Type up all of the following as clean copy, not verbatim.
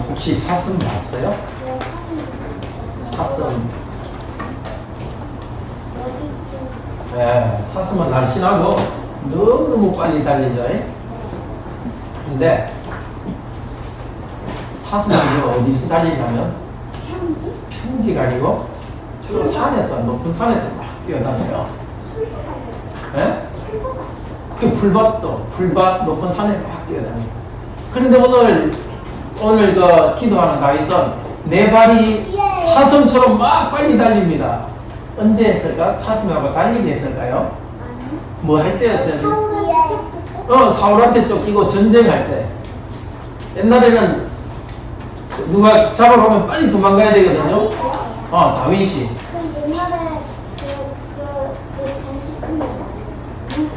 혹시 사슴 봤어요? 사슴. 네, 사슴은 날씬하고 너무너무 빨리 달리죠. 근데 사슴은 어디서 달리냐면 평지가 아니고 주로 산에서, 높은 산에서 막 뛰어다녀요. 네? 그 풀밭 높은 산에 막 뛰어다니고. 그런데 오늘 그 기도하는 다윗은 내 발이 사슴처럼 막 빨리 달립니다. 언제 했을까? 사슴하고 달리기 했을까요? 뭐 할 때였어요? 사울한테 쫓기고 전쟁할 때. 옛날에는 누가 잡으러 오면 빨리 도망가야 되거든요. 다윗이.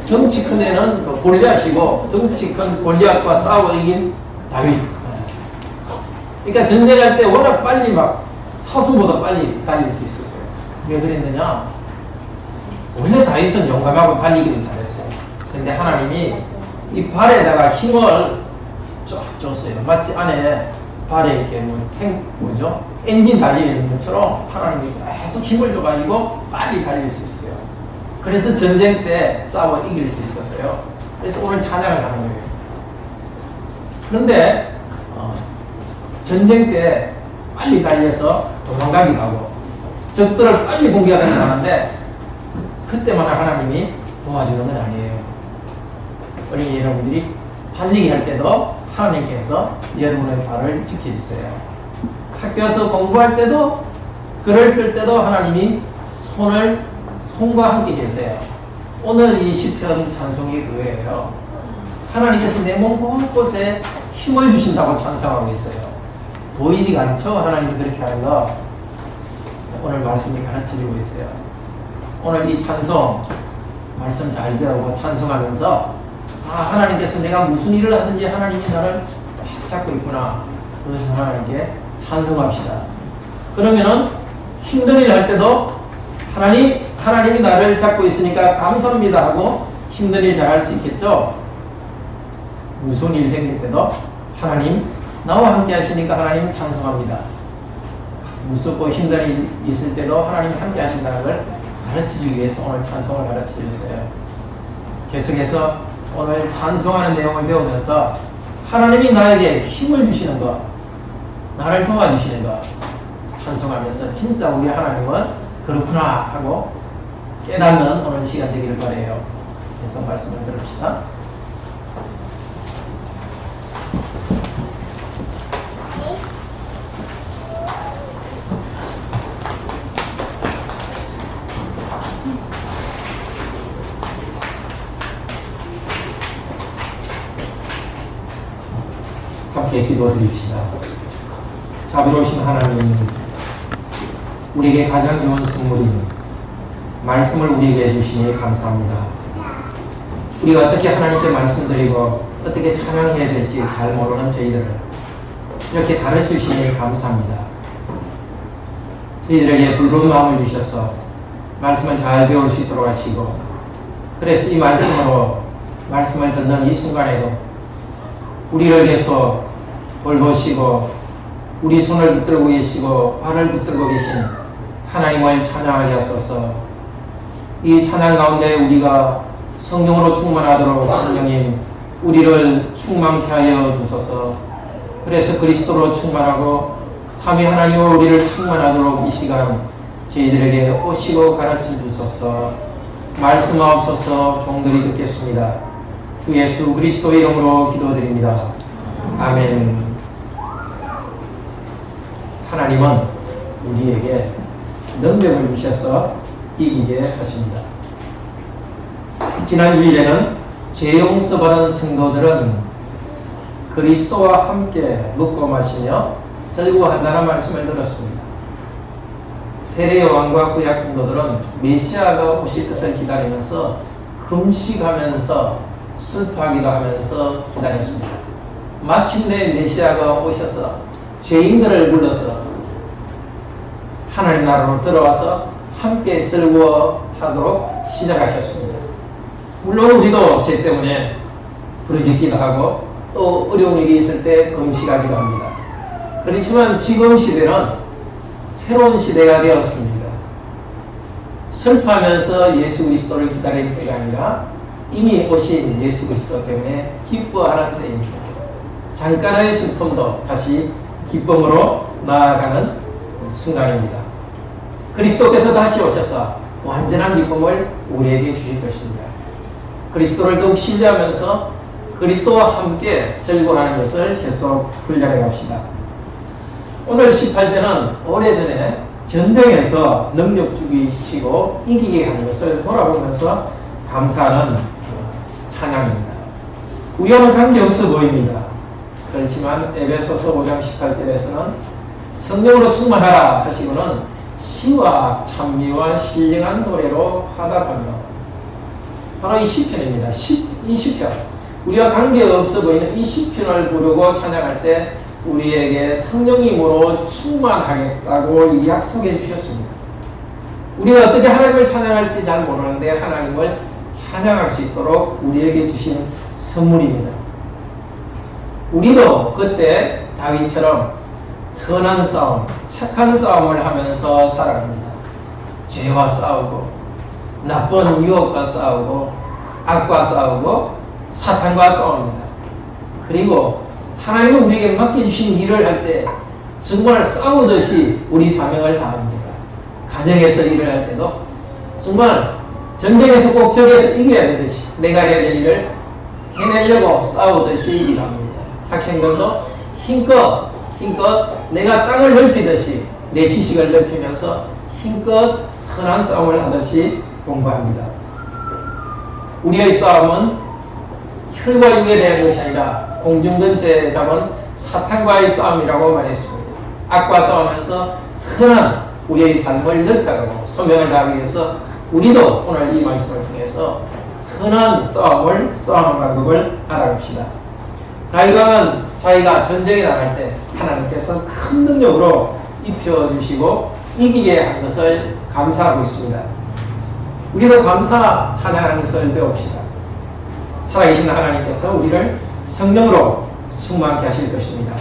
덩치 큰 애는 골리앗이고, 덩치 큰 골리앗과 싸워 이긴 다윗. 그러니까 전쟁할 때 워낙 빨리 막 사슴보다 빨리 달릴 수 있었어요. 왜 그랬느냐? 원래 다윗은 용감하고 달리기를 잘했어요. 근데 하나님이 이 발에다가 힘을 쫙 줬어요. 마치 안에 발에 이렇게 엔진 달리는 것처럼 하나님이 계속 힘을 줘가지고 빨리 달릴 수 있어요. 그래서 전쟁 때 싸워 이길 수 있었어요. 그래서 오늘 찬양을 하는 거예요. 그런데 전쟁 때 빨리 달려서 도망가기도 하고 적들을 빨리 공격하기도 하는데 그때만 하나님이 도와주는 건 아니에요. 어린이 여러분들이 달리기 할 때도 하나님께서 여러분의 발을 지켜주세요. 학교에서 공부할 때도 글을 쓸 때도 하나님이 손과 함께 계세요. 오늘 이 시편 찬송이 그거예요. 하나님께서 내 몸 곳곳에 힘을 주신다고 찬송하고 있어요. 보이지가 않죠? 하나님이 그렇게 하는 거 오늘 말씀이 가르쳐주고 있어요. 오늘 이 찬송 말씀 잘 배우고 찬송하면서 하나님께서 내가 무슨 일을 하든지 하나님이 나를 딱 잡고 있구나. 그래서 하나님께 찬송합시다. 그러면은 힘든 일 할 때도 하나님이 나를 잡고 있으니까 감사합니다 하고 힘든 일 잘 할 수 있겠죠? 무서운 일 생길 때도 하나님 나와 함께 하시니까 하나님 찬송합니다. 무섭고 힘든 일 있을 때도 하나님 함께 하신다는 걸 가르쳐주기 위해서 오늘 찬송을 가르쳐주셨어요. 계속해서 오늘 찬송하는 내용을 배우면서 하나님이 나에게 힘을 주시는 것, 나를 도와주시는 것 찬송하면서 진짜 우리 하나님은 그렇구나 하고 깨닫는 오늘 시간 되기를 바라요. 그래서 말씀을 들읍시다. 함께 기도드립시다. 자비로우신 하나님, 우리에게 가장 좋은 선물인 말씀을 우리에게 주시니 감사합니다. 우리가 어떻게 하나님께 말씀드리고 어떻게 찬양해야 될지 잘 모르는 저희들을 이렇게 가르쳐 주시니 감사합니다. 저희들에게 부드러운 마음을 주셔서 말씀을 잘 배울 수 있도록 하시고, 그래서 이 말씀으로 말씀을 듣는 이 순간에도 우리를 계속 돌보시고 우리 손을 붙들고 계시고 발을 붙들고 계신 하나님을 찬양하게 하소서. 이 찬양 가운데 우리가 성령으로 충만하도록 성령님 우리를 충만케 하여 주소서. 그래서 그리스도로 충만하고 삼위 하나님으로 우리를 충만하도록 이 시간 저희들에게 오시고 가르쳐 주소서. 말씀하옵소서. 종들이 듣겠습니다. 주 예수 그리스도의 이름으로 기도드립니다. 아멘. 하나님은 우리에게 능력을 주셔서 이기게 하십니다. 지난 주일에는 죄 용서받은 성도들은 그리스도와 함께 먹고 마시며 설구한다는 말씀을 들었습니다. 세례요한과 구약 성도들은 메시아가 오실 것을 기다리면서 금식하면서 슬퍼하기도 하면서 기다렸습니다. 마침내 메시아가 오셔서 죄인들을 불러서 하나님 나라로 들어와서 함께 즐거워하도록 시작하셨습니다. 물론 우리도 죄 때문에 부르짖기도 하고 또 어려운 일이 있을 때 금식하기도 합니다. 그렇지만 지금 시대는 새로운 시대가 되었습니다. 슬퍼하면서 예수 그리스도를 기다릴 때가 아니라 이미 오신 예수 그리스도 때문에 기뻐하는 때입니다. 잠깐의 슬픔도 다시 기쁨으로 나아가는 순간입니다. 그리스도께서 다시 오셔서 완전한 기쁨을 우리에게 주실 것입니다. 그리스도를 더욱 신뢰하면서 그리스도와 함께 즐거워하는 것을 계속 훈련해 갑시다. 오늘 18대는 오래전에 전쟁에서 능력 주기시고 이기게 하는 것을 돌아보면서 감사하는 찬양입니다. 우리와는 관계없어 보입니다. 그렇지만 에베소서 5장 18절에서는 성령으로 충만하라 하시고는 시와 찬미와 신령한 노래로 화답하며 바로 이 시편입니다. 이 시편, 우리와 관계없어 보이는 이 시편을 부르고 찬양할 때 우리에게 성령님으로 충만하겠다고 약속해 주셨습니다. 우리가 어떻게 하나님을 찬양할지 잘 모르는데 하나님을 찬양할 수 있도록 우리에게 주신 선물입니다. 우리도 그때 다윗처럼 선한 싸움, 착한 싸움을 하면서 살아갑니다. 죄와 싸우고 나쁜 유혹과 싸우고 악과 싸우고 사탄과 싸웁니다. 그리고 하나님은 우리에게 맡겨주신 일을 할 때 정말 싸우듯이 우리 사명을 다합니다. 가정에서 일을 할 때도 정말 전쟁에서 꼭 저기에서 이겨야 되듯이 내가 해야 될 일을 해내려고 싸우듯이 일합니다. 학생들도 힘껏 내가 땅을 넓히듯이 내 지식을 넓히면서 힘껏 선한 싸움을 하듯이 공부합니다. 우리의 싸움은 혈과 육에 대한 것이 아니라 공중전체에 잡은 사탄과의 싸움이라고 말했습니다. 악과 싸우면서 선한 우리의 삶을 넓혀가고 소명을 다하기 위해서 우리도 오늘 이 말씀을 통해서 선한 싸움을 싸우는 방법을 알아봅시다. 다윗왕은 자기가 전쟁에 나갈 때 하나님께서 큰 능력으로 입혀주시고 이기게 한 것을 감사하고 있습니다. 우리도 감사 찬양하는 것을 배웁시다. 살아계신 하나님께서 우리를 성령으로 충만케 하실 것입니다.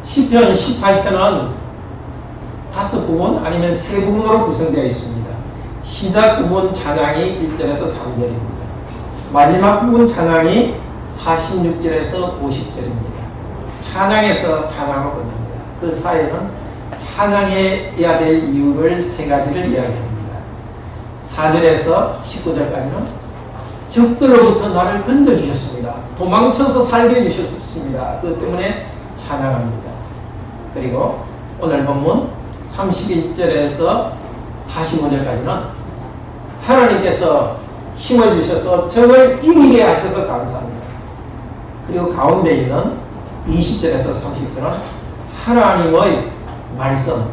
시편 18편은 5부분 아니면 3부분으로 구성되어 있습니다. 시작 부분 찬양이 1절에서 3절입니다. 마지막 부분 찬양이 46절에서 50절입니다. 찬양에서 찬양으로 끝납니다. 그 사이에는 찬양해야 될 이유를 3가지를 이야기합니다. 4절에서 19절까지는 적들로부터 나를 건져주셨습니다. 도망쳐서 살게 해주셨습니다. 그것 때문에 찬양합니다. 그리고 오늘 본문 31절에서 45절까지는 하나님께서 힘을 주셔서 적을 이기게 하셔서 감사합니다. 그리고 가운데 있는 20절에서 30절은 하나님의 말씀,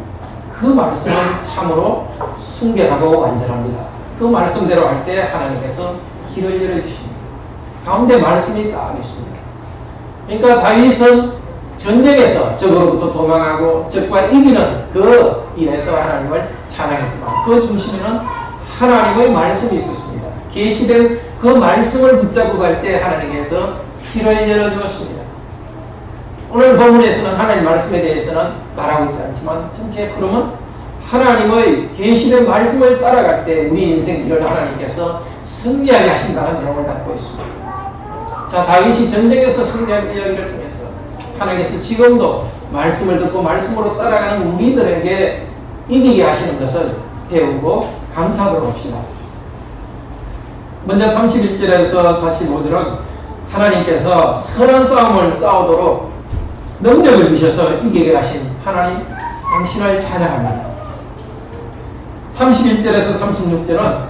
그 말씀을 참으로 순결하고 완전합니다. 그 말씀대로 할 때 하나님께서 길을 열어주십니다. 가운데 말씀이 딱 있습니다. 그러니까 다윗은 전쟁에서 적으로부터 도망하고 적과 이기는 그 일에서 하나님을 찬양했지만 그 중심에는 하나님의 말씀이 있었습니다. 계시된 그 말씀을 붙잡고 갈 때 하나님께서 길을 열어주었습니다. 오늘 본문에서는 하나님 말씀에 대해서는 말하고 있지 않지만 전체의 흐름은 하나님의 계시된 말씀을 따라갈 때 우리 인생 길을 하나님께서 승리하게 하신다는 내용을 담고 있습니다. 자, 다윗이 전쟁에서 승리한 이야기를 통해서 하나님께서 지금도 말씀을 듣고 말씀으로 따라가는 우리들에게 이기게 하시는 것을 배우고 감사하도록 합시다. 먼저 31절에서 45절은 하나님께서 선한 싸움을 싸우도록 능력을 주셔서 이기게 하신 하나님 당신을 찬양합니다. 31절에서 36절은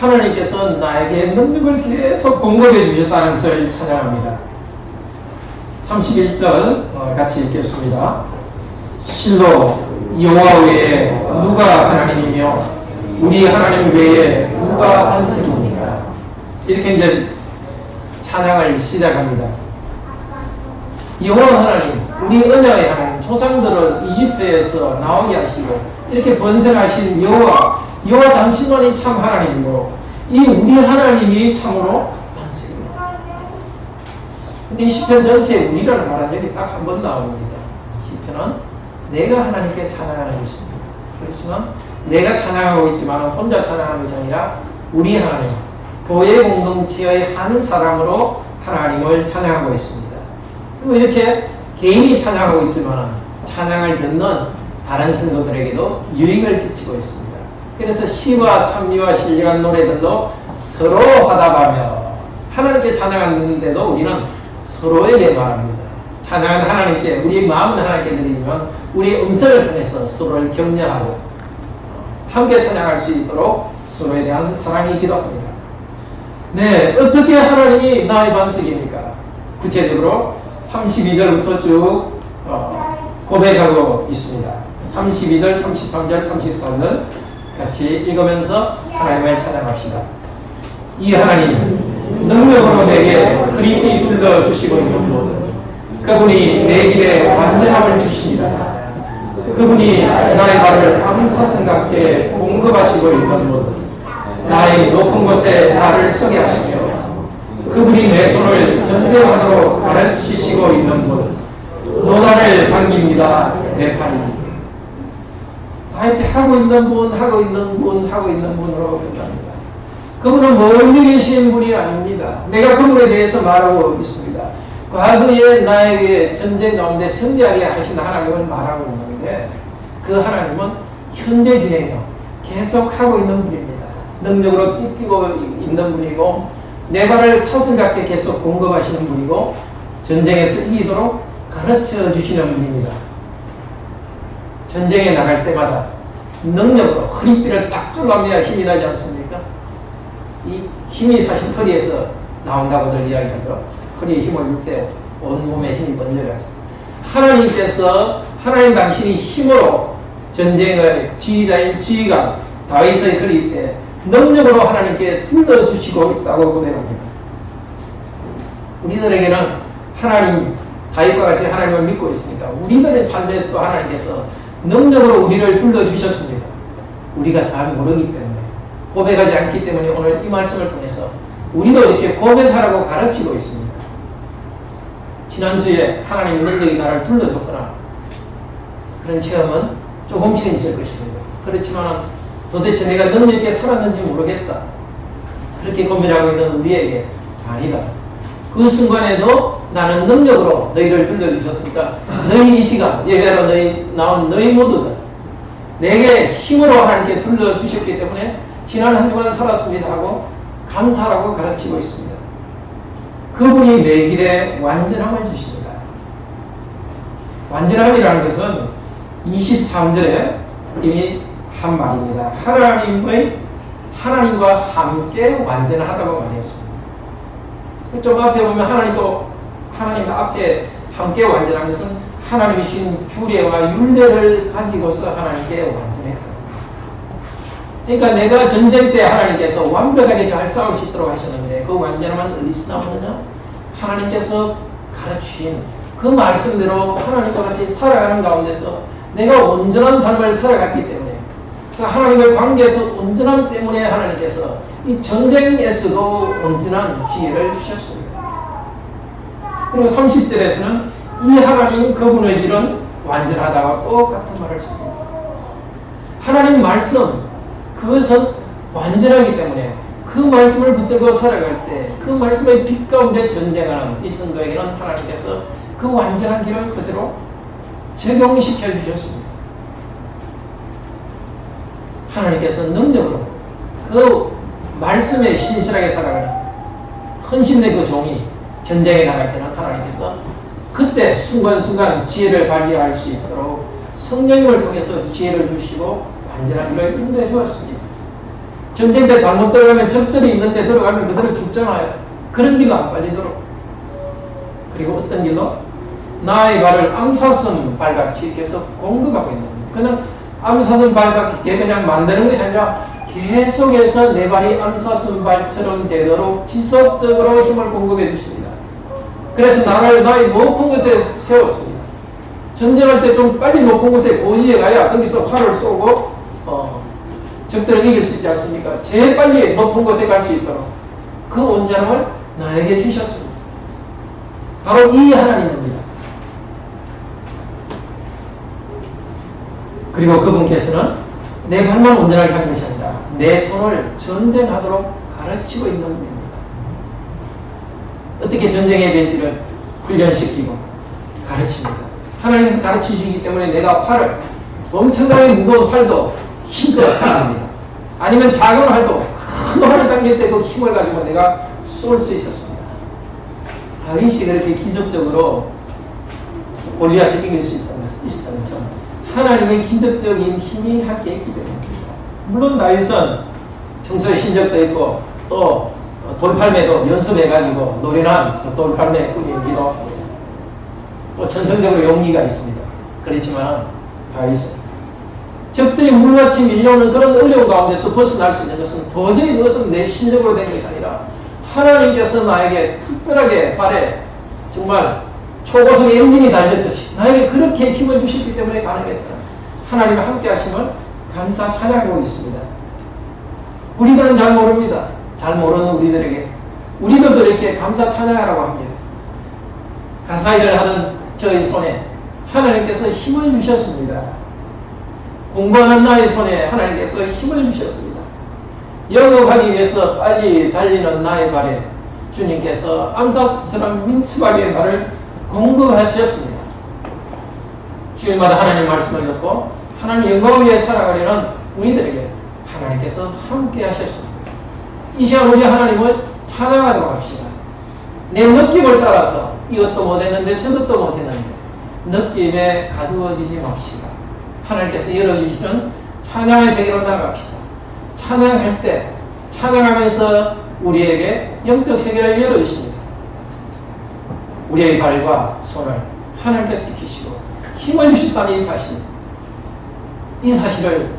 하나님께서 나에게 능력을 계속 공급해 주셨다는 것을 찬양합니다. 31절 같이 읽겠습니다. 실로 여호와 외에 누가 하나님이며 우리 하나님 외에 누가 안식입니까? 이렇게 이제 찬양을 시작합니다. 여호와 하나님, 우리 언약의 하나님, 조상들을 이집트에서 나오게 하시고 이렇게 번성하신 여호와 당신만이 참 하나님이고 이 우리 하나님이 참으로 안식입니다. 근데 이 시편 전체에 우리라는 말은 여기 딱 한 번 나옵니다. 시편은 내가 하나님께 찬양하는 것입니다. 그렇지만 내가 찬양하고 있지만 혼자 찬양하는 것이 아니라 우리 하나님, 교회 공동체의 한 사람으로 하나님을 찬양하고 있습니다. 그리고 이렇게 개인이 찬양하고 있지만 찬양을 듣는 다른 성도들에게도 유익을 끼치고 있습니다. 그래서 시와 찬미와 신령한 노래들도 서로 화답하며 하나님께 찬양을 듣는데도 우리는 서로에게 말합니다. 찬양은 하나님께, 우리의 마음은 하나님께 드리지만 우리의 음성을 통해서 서로를 격려하고 함께 찬양할 수 있도록 서로에 대한 사랑이 기도합니다. 네, 어떻게 하나님이 나의 반석입니까? 구체적으로 32절부터 쭉 고백하고 있습니다. 32절, 33절, 34절 같이 읽으면서 하나님을 찬양합시다. 이 하나님, 능력으로 내게 그림이 둘러주시고 있는 분, 그분이 내 길에 완전함을 주십니다. 그분이 나의 발을 암사슴 같게 공급하시고 있는 분, 나의 높은 곳에 나를 서게 하시며 그분이 내 손을 전쟁하도록 가르치시고 있는 분, 노다를 반깁니다. 내 팔이. 다 이렇게 하고 있는 분, 하고 있는 분, 하고 있는 분으로 끝납니다. 그분은 멀리 계신 분이 아닙니다. 내가 그분에 대해서 말하고 있습니다. 과거에 나에게 전쟁 가운데 승리하게 하신 하나님을 말하고 있는데 그 하나님은 현재 진행형 계속 하고 있는 분입니다. 능력으로 띠뛰고 있는 분이고 내 발을 사슴 같게 계속 공급하시는 분이고 전쟁에서 이기도록 가르쳐 주시는 분입니다. 전쟁에 나갈 때마다 능력으로 허리띠를 딱 줄라매야 힘이 나지 않습니까? 이 힘이 사실 허리에서 나온다고들 이야기하죠. 허리에 힘을 줄 때 온몸에 힘이 번져가죠. 하나님께서 하나님 당신이 힘으로 전쟁의 지휘자인 지휘관 다윗의 허리에 능력으로 하나님께 둘러주시고 있다고 고백합니다. 우리들에게는 하나님, 다윗과 같이 하나님을 믿고 있으니까 우리들의 삶에서도 하나님께서 능력으로 우리를 둘러주셨습니다. 우리가 잘 모르기 때문에, 고백하지 않기 때문에 오늘 이 말씀을 통해서 우리도 이렇게 고백하라고 가르치고 있습니다. 지난주에 하나님의 능력이 나를 둘러줬구나, 그런 체험은 조금씩은 있을 것입니다. 그렇지만 도대체 내가 능력 있게 살았는지 모르겠다, 그렇게 고민하고 있는 우리에게 아니다. 그 순간에도 나는 능력으로 너희를 둘러주셨으니까 너희 이 시간 예배로 나온 너희 모두들 내게 힘으로 하나님께 둘러주셨기 때문에 지난 한 주간 살았습니다 하고 감사하라고 가르치고 있습니다. 그분이 내 길에 완전함을 주십니다. 완전함이라는 것은 23절에 이미 한 말입니다. 하나님과 함께 완전하다고 말했습니다. 좀 앞에 보면 하나님 앞에 함께 완전한 것은 하나님이 주신 규례와 율례를 가지고서 하나님께 완전했다. 그러니까 내가 전쟁 때 하나님께서 완벽하게 잘 싸울 수 있도록 하셨는데 그 완전함은 어디서 나오느냐? 하나님께서 가르치신 그 말씀대로 하나님과 같이 살아가는 가운데서 내가 온전한 삶을 살아갔기 때문에 그 하나님의 관계에서 온전함 때문에 하나님께서 이 전쟁에서도 온전한 지혜를 주셨습니다. 그리고 30절에서는 이 하나님 그분의 일은 완전하다와 똑같은 말을 씁니다. 하나님 말씀, 그것은 완전하기 때문에 그 말씀을 붙들고 살아갈 때 그 말씀의 빛 가운데 전쟁하는 이 성도에게는 하나님께서 그 완전한 길을 그대로 적용시켜 주셨습니다. 하나님께서 능력으로 그 말씀에 신실하게 살아가는 헌신된 그 종이 전쟁에 나갈 때는 하나님께서 그때 순간순간 지혜를 발휘할 수 있도록 성령님을 통해서 지혜를 주시고 완전한 길을 인도해 주었습니다. 전쟁 때 잘못 들어가면 적들이 있는데 들어가면 그대로 죽잖아요. 그런 길로 안 빠지도록. 그리고 어떤 길로? 나의 발을 암사슴 발같이 계속 공급하고 있는 겁니다. 그냥 암사슴 발같이 그냥 만드는 것이 아니라 계속해서 내 발이 암사슴 발처럼 되도록 지속적으로 힘을 공급해 주십니다. 그래서 나를 나의 높은 곳에 세웠습니다. 전쟁할 때 좀 빨리 높은 곳에 고지에 가야 거기서 활을 쏘고 적들을 이길 수 있지 않습니까? 제일 빨리 높은 곳에 갈 수 있도록 그 온전함을 나에게 주셨습니다. 바로 이 하나님입니다. 그리고 그분께서는 내 발만 온전하게 하는 것이 아니라 내 손을 전쟁하도록 가르치고 있는 분입니다. 어떻게 전쟁해야 될지를 훈련시키고 가르칩니다. 하나님께서 가르치시기 때문에 내가 활을, 엄청나게 무거운 활도 힘껏 당깁니다. 아니면 작은 활도 큰 활을 당길 때 그 힘을 가지고 내가 쏠 수 있었습니다. 다윗이 그렇게 기적적으로 골리앗을 이길 수 있다는 것은 하나님의 기적적인 힘이 함께 있기 때문입니다. 물론 다윗은 평소에 신적도 있고 또 돌팔매도 연습해가지고 노련한 돌팔매 꾸기기도 합니다. 또 전성적으로 용기가 있습니다. 그렇지만 다윗은 적들이 물같이 밀려오는 그런 어려운 가운데서 벗어날 수 있는 것은 도저히 그것은 내 신적으로 된 것이 아니라 하나님께서 나에게 특별하게 발에 정말 초고속 엔진이 달렸듯이 나에게 그렇게 힘을 주셨기 때문에 가능했다. 하나님의 함께 하심을 감사 찬양하고 있습니다. 우리들은 잘 모릅니다. 잘 모르는 우리들도 이렇게 감사 찬양하라고 합니다. 가사일을 하는 저의 손에 하나님께서 힘을 주셨습니다. 공부하는 나의 손에 하나님께서 힘을 주셨습니다. 영업하기 위해서 빨리 달리는 나의 발에 주님께서 암사스처럼 민첩하게 나를 공급하셨습니다. 주일마다 하나님 말씀을 듣고 하나님 영광을 위해 살아가려는 우리들에게 하나님께서 함께 하셨습니다. 이 시간 우리 하나님을 찬양하도록 합시다. 내 느낌을 따라서 이것도 못했는데 저것도 못했는데 느낌에 가두어지지 맙시다. 하나님께서 열어주시는 찬양의 세계로 나아갑시다. 찬양할 때 찬양하면서 우리에게 영적 세계를 열어주십니다. 우리의 발과 손을 하나님께서 지키시고 힘을 주셨다는 이 사실을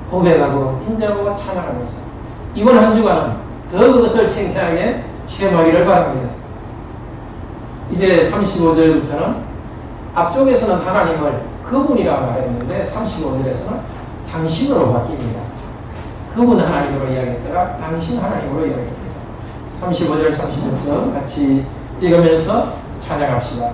고백하고 인정하고 찬양하면서 이번 한 주간은 더 그것을 생생하게 체험하기를 바랍니다. 이제 35절부터는 앞쪽에서는 하나님을 그분이라고 말했는데 35절에서는 당신으로 바뀝니다. 그분 하나님으로 이야기했다가 당신 하나님으로 이야기합니다. 35절 36절 같이 읽으면서 찬양합시다.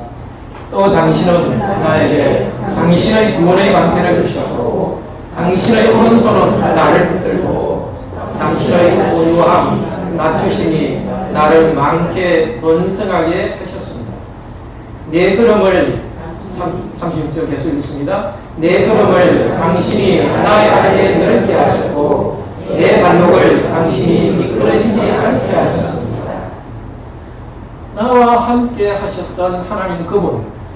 또 당신은 나에게 당신의 구원의 방패를 주셨고 당신의 오른손은 나를 붙들고 당신의 온유함 낮추심이 나를 많게 번성하게 하셨습니다. 내 걸음을 36절 계속 읽습니다. 내 걸음을 당신이 나의 아래에 넓게 하셨고 내 발목을 당신이 미끄러지지 않게 하셨습니다. 나와 함께 하셨던 하나님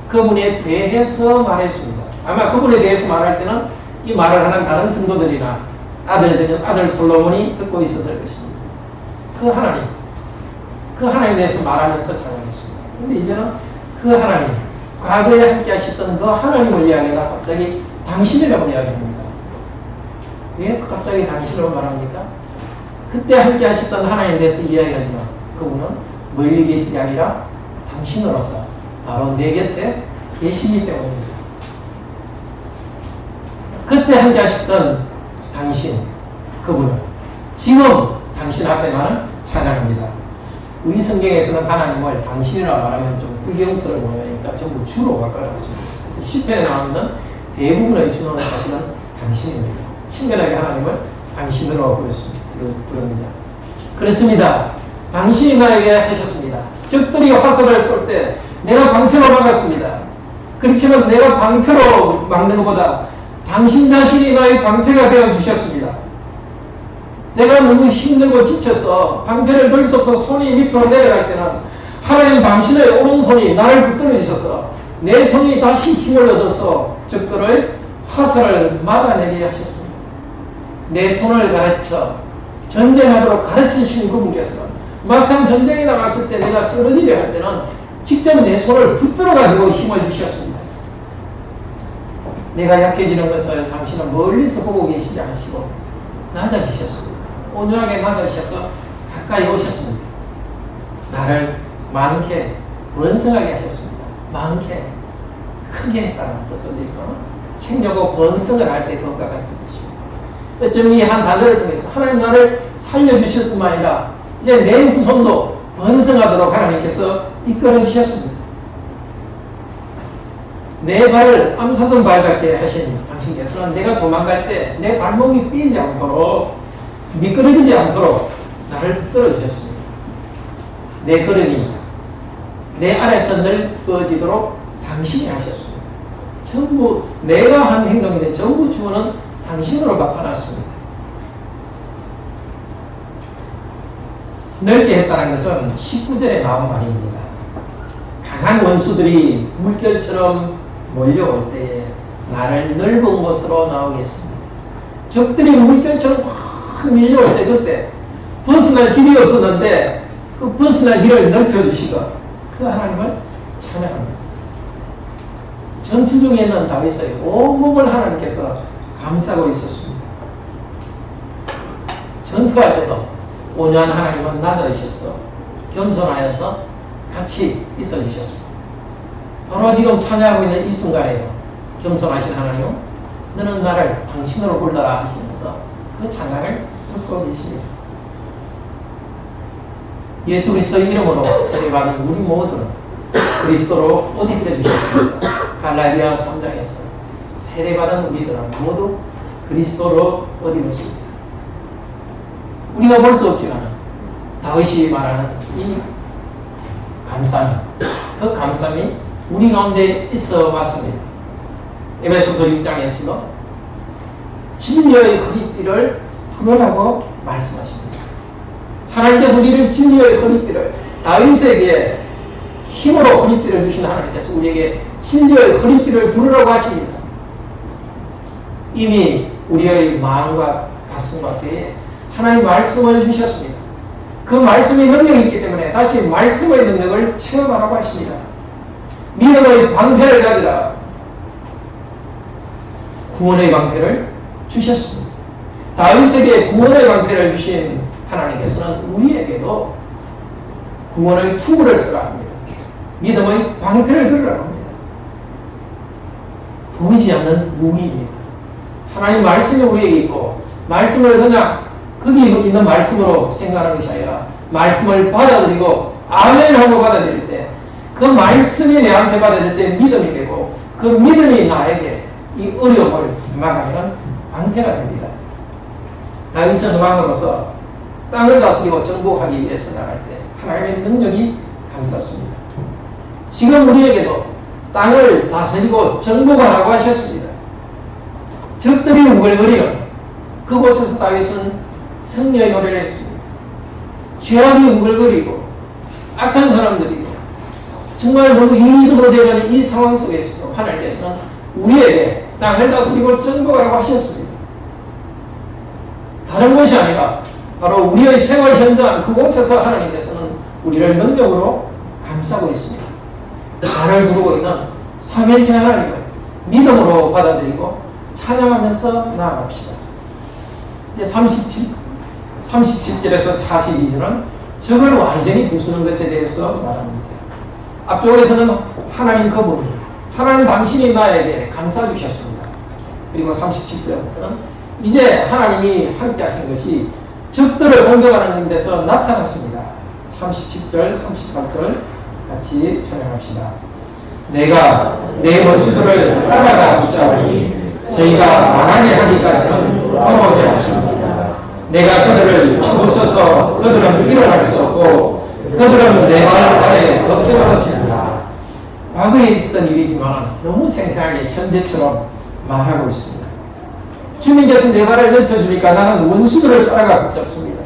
그분에 대해서 말했습니다. 아마 그분에 대해서 말할 때는 이 말을 하는 다른 성도들이나 아들 솔로몬이 듣고 있었을 것입니다. 그 하나님에 대해서 말하면서 찬양했습니다. 그런데 이제는 그 하나님, 과거에 함께 하셨던 그 하나님을 이야기하다 갑자기 당신이라고 이야기합니다. 왜 갑자기 당신으로 말합니까? 그때 함께 하셨던 하나님에 대해서 이야기하지만 그분은 멀리 계신 게 아니라 당신으로서 바로 내 곁에 계시기 때문입니다. 그때 함께 하셨던 당신, 그분은 지금 당신 앞에 나는 찬양합니다. 우리 성경에서는 하나님을 당신이라고 말하면 좀 불경스러워 보이니까 전부 주로 바꿔놨습니다. 그래서 시편에 나오는 대부분의 주어는 사실은 당신입니다. 친근하게 하나님을 당신으로 부릅니다. 그렇습니다. 당신이 나에게 하셨습니다. 적들이 화살을 쏠 때 내가 방패로 막았습니다. 그렇지만 내가 방패로 막는 것보다 당신 자신이 나의 방패가 되어 주셨습니다. 내가 너무 힘들고 지쳐서 방패를 들 수 없어 손이 밑으로 내려갈 때는 하나님 당신의 오른손이 나를 붙들어 주셔서 내 손이 다시 힘을 얻어서 적들의 화살을 막아내게 하셨습니다. 내 손을 가르쳐 전쟁하도록 가르치신 그분께서는 막상 전쟁에 나갔을 때 내가 쓰러지려 할 때는 직접 내 손을 붙들어 가지고 힘을 주셨습니다. 내가 약해지는 것을 당신은 멀리서 보고 계시지 않으시고 낮아지셨습니다. 온유하게 낮아지셔서 가까이 오셨습니다. 나를 많게 번성하게 하셨습니다. 많게 크게 했다는 뜻도 있고 생겨고 번성을 할 때 그것과 같은 뜻입니다. 어쩜 이 한 단어를 통해서 하나님 나를 살려주실 뿐만 아니라 이제 내 후손도 번성하도록 하나님께서 이끌어 주셨습니다. 내 발을 암사선 밟게 하신 당신께서는 내가 도망갈 때 내 발목이 삐지 않도록 미끄러지지 않도록 나를 붙들어 주셨습니다. 내 걸음이 내 안에서 넓어지도록 당신이 하셨습니다. 전부 내가 한 행동인데 전부 주어는 당신으로 바꿔놨습니다. 넓게 했다는 것은 19절에 나온 말입니다. 강한 원수들이 물결처럼 몰려올 때에 나를 넓은 곳으로 나오겠습니다. 적들이 물결처럼 확 밀려올 때 그때 벗어날 길이 없었는데 그 벗어날 길을 넓혀주시고 그 하나님을 찬양합니다. 전투 중에 있는 다윗의 온몸을 하나님께서 감싸고 있었습니다. 전투할 때도 온유한 하나님은 낮아지셔서 겸손하여서 같이 있어 주셨습니다. 바로 지금 찬양하고 있는 이 순간에요. 겸손하신 하나님, 너는 나를 당신으로 불러라 하시면서 그 찬양을 듣고 계십니다. 예수 그리스도의 이름으로 세례받은 우리 모두는 그리스도로 옷 입혀 주셨습니다. 갈라디아 3장에서 세례받은 우리들은 모두 그리스도로 옷 입었습니다. 우리가 볼 수 없지만 다윗이 말하는 이 감싸움, 그 감싸움이 우리 가운데 있어 왔습니다. 에베소서 6장에서도 진리의 허리띠를 두르라고 말씀하십니다. 하나님께서 우리를 진리의 허리띠를 다윗에게 힘으로 허리띠를 주신 하나님께서 우리에게 진리의 허리띠를 두르라고 하십니다. 이미 우리의 마음과 가슴과 뼈에 하나님 말씀을 주셨습니다. 그 말씀이 능력이 있기 때문에 다시 말씀의 능력을 체험하라고 하십니다. 믿음의 방패를 가지라. 구원의 방패를 주셨습니다. 다윗에게 구원의 방패를 주신 하나님께서는 우리에게도 구원의 투구를 쓰라 합니다. 믿음의 방패를 들으라고 합니다. 보이지 않는 무기입니다. 하나님 말씀이 우리에게 있고 말씀을 그냥 거기 있는 말씀으로 생각하는 것이 아니라 말씀을 받아들이고 아멘하고 받아들일 때 그 말씀이 내한테 받아들일 때 믿음이 되고 그 믿음이 나에게 이 어려움을 막아내는 방패가 됩니다. 다윗은 왕으로서 땅을 다스리고 정복하기 위해서 나갈 때 하나님의 능력이 감쌌습니다. 지금 우리에게도 땅을 다스리고 정복하라고 하셨습니다. 적들이 우글거리는 그곳에서 다윗은 승리의 노래를 했습니다. 죄악이 우글거리고 악한 사람들이고 정말 너무 인위적으로 되어가는 이 상황 속에서도 하나님께서는 우리에게 땅을 다스리고 정복하라고 하셨습니다. 다른 것이 아니라 바로 우리의 생활 현장 그곳에서 하나님께서는 우리를 능력으로 감싸고 있습니다. 나를 부르고 있는 삼위일체 하나님을 믿음으로 받아들이고 찬양하면서 나아갑시다. 이제 37절에서 42절은 적을 완전히 부수는 것에 대해서 말합니다. 앞쪽에서는 하나님 그분, 하나님 당신이 나에게 감싸 주셨습니다. 그리고 37절부터는 이제 하나님이 함께 하신 것이 적들을 공격하는 데서 나타났습니다. 37절, 38절 같이 찬양합시다. 내가 내 원수들을 따라가 붙잡으니 저희가 망하게 하기까지는 돌아오지 않습니다. 내가 그들을 쳐부숴서 그들은 일어날 수 없고 그들은 내 발 아래 엎드러지리라. 과거에 있었던 일이지만 너무 생생하게 현재처럼 말하고 있습니다. 주님께서 내 발을 넓혀주니까 나는 원수들을 따라가 붙잡습니다.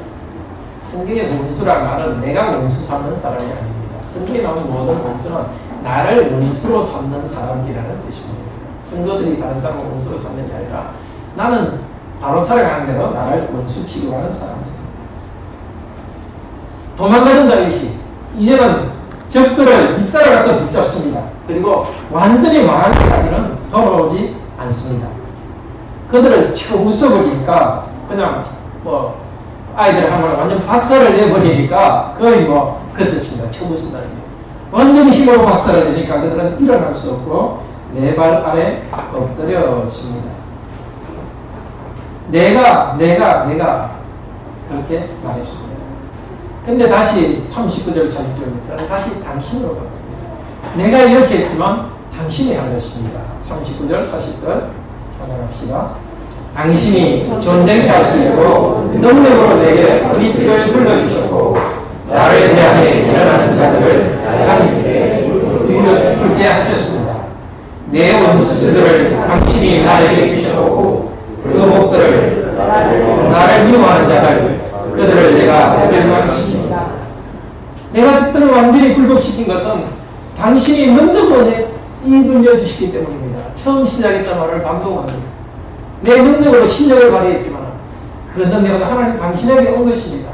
성경에서 원수란 말은 내가 원수 삼는 사람이 아닙니다. 성경에 나오는 모든 원수는 나를 원수로 삼는 사람이라는 뜻입니다. 성도들이 다른 사람을 원수로 삼는 게 아니라 나는 바로 살아가는 대로 나를 원수 취급하는 사람입니다. 도망가던 다윗이 이제는 적들을 뒤따라가서 붙잡습니다. 그리고 완전히 망할 때까지는 돌아오지 않습니다. 그들을 쳐부숴버리니까 그냥 아이들 하면 완전 박살을 내버리니까 거의 그 뜻입니다. 쳐부순다는 게. 완전히 힘으로 박살을 내니까 그들은 일어날 수 없고 내 발 아래 엎드려집니다. 내가 그렇게 말했습니다. 근데 다시 39절 40절부터는 다시 당신으로 바뀝니다. 내가 이렇게 했지만 당신이 한 것입니다. 39절, 40절 찾아갑시다. 당신이 전쟁케 하시려고 능력으로 내게 허리띠를 둘러주셨고 나를 대하여 일어나는 자들을 당신께 물게 하셨습니다. 내 원수들을 당신이 나에게 주셨고 그 목들을 나를 미워하는 자들 그들을 내가 멸망시킵니다. 내가 적들을 완전히 굴복시킨 것은 당신이 능력으로 내이돌려 주시기 때문입니다. 처음 시작했던 말을 반복합니다. 내 능력으로 실력을 발휘했지만 그 능력은 하나님 당신에게 온 것입니다.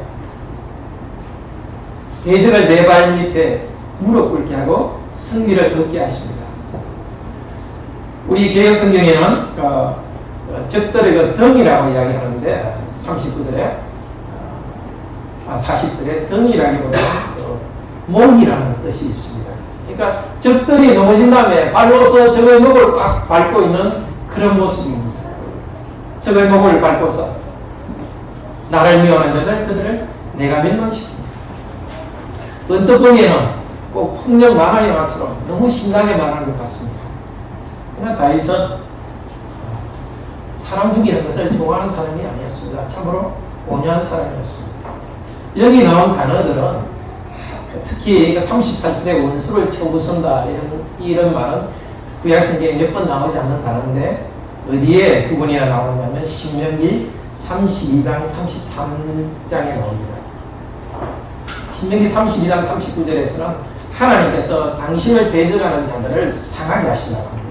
대적을 내 발 밑에 무릎 꿇게 하고 승리를 얻게 하십니다. 우리 개혁 성경에는 적들의 그 덩이라고 이야기하는데 39절에 40절에 덩이라기보다 목이라는 뜻이 있습니다. 그러니까 적들이 넘어진 다음에 발로서 적의 목을 꽉 밟고 있는 그런 모습입니다. 적의 목을 밟고서 나를 미워하는 자들 그들을 내가 멸망시킵니다. 언뜻 보기에는 꼭 폭력 만화 영화처럼 너무 신나게 말하는 것 같습니다. 그러나 다윗은 사람 죽이는 것을 좋아하는 사람이 아니었습니다. 참으로 온유한 사람이었습니다. 여기 나온 단어들은 특히 38절에 원수를 쳐부순다 이런 말은 구약성경에 몇 번 나오지 않는 단어인데 어디에 두 번이나 나오냐면 신명기 32장 33장에 나옵니다. 신명기 32장 39절에서는 하나님께서 당신을 대적하는 자들을 상하게 하신다고 합니다.